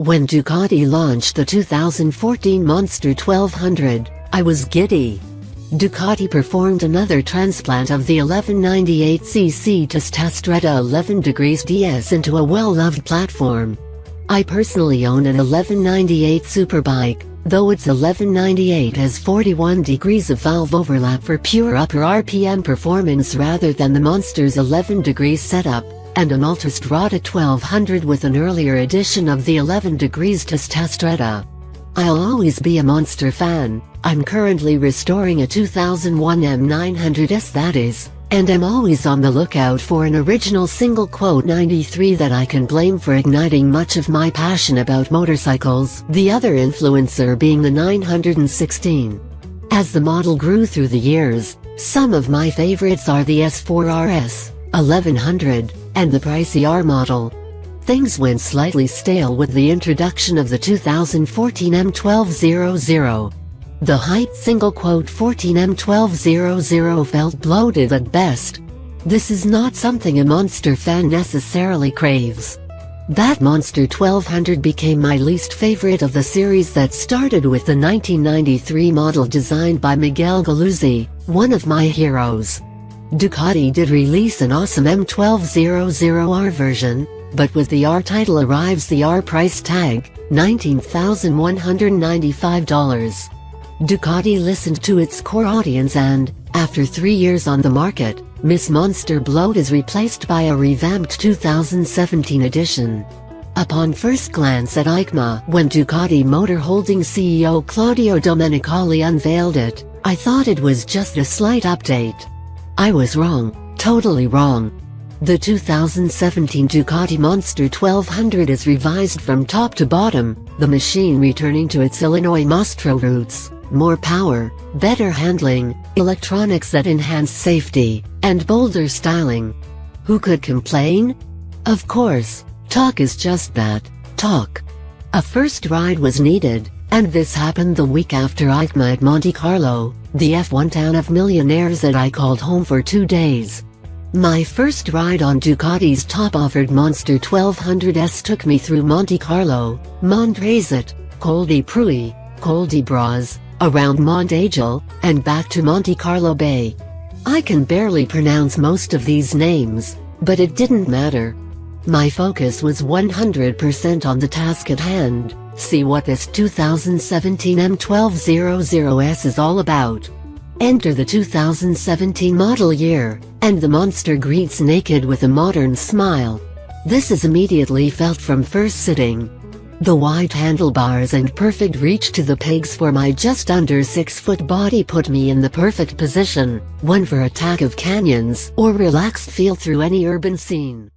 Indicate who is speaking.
Speaker 1: When Ducati launched the 2014 Monster 1200, I was giddy. Ducati performed another transplant of the 1198cc Multistrada 11 degrees DS into a well-loved platform. I personally own an 1198 Superbike, though its 1198 has 41 degrees of valve overlap for pure upper RPM performance rather than the Monster's 11 degrees setup, and a Multistrada 1200 with an earlier edition of the 11 degrees Multistrada. I'll always be a Monster fan. I'm currently restoring a 2001 M900S that is, and I'm always on the lookout for an original single quote 93 that I can blame for igniting much of my passion about motorcycles, the other influencer being the 916. As the model grew through the years, some of my favorites are the S4RS, 1100, and the pricey R model. Things went slightly stale with the introduction of the 2014 M1200. The hyped single quote 14 M1200 felt bloated at best. This is not something a Monster fan necessarily craves. That Monster 1200 became my least favorite of the series that started with the 1993 model designed by Miguel Galuzzi, one of my heroes. Ducati did release an awesome M1200R version, but with the R title arrives the R price tag, $19,195. Ducati listened to its core audience and, after 3 years on the market, Miss Monster bloat is replaced by a revamped 2017 edition. Upon first glance at EICMA, when Ducati Motor Holdings CEO Claudio Domenicali unveiled it, I thought it was just a slight update. I was wrong, totally wrong. The 2017 Ducati Monster 1200 is revised from top to bottom, the machine returning to its Illinois Mostro roots. More power, better handling, electronics that enhance safety, and bolder styling. Who could complain? Of course, talk is just that, talk. A first ride was needed, and this happened the week after EICMA at Monte Carlo, the F1 town of millionaires that I called home for 2 days. My first ride on Ducati's top-offered Monster 1200S took me through Monte Carlo, Montrezat, Col di Pruy, Col di Braz, around Montegel, and back to Monte Carlo Bay. I can barely pronounce most of these names, but it didn't matter. My focus was 100% on the task at hand, see what this 2017 M1200S is all about. Enter the 2017 model year, and the Monster greets naked with a modern smile. This is immediately felt from first sitting. The wide handlebars and perfect reach to the pegs for my just under 6-foot body put me in the perfect position, one for attack of canyons or relaxed feel through any urban scene.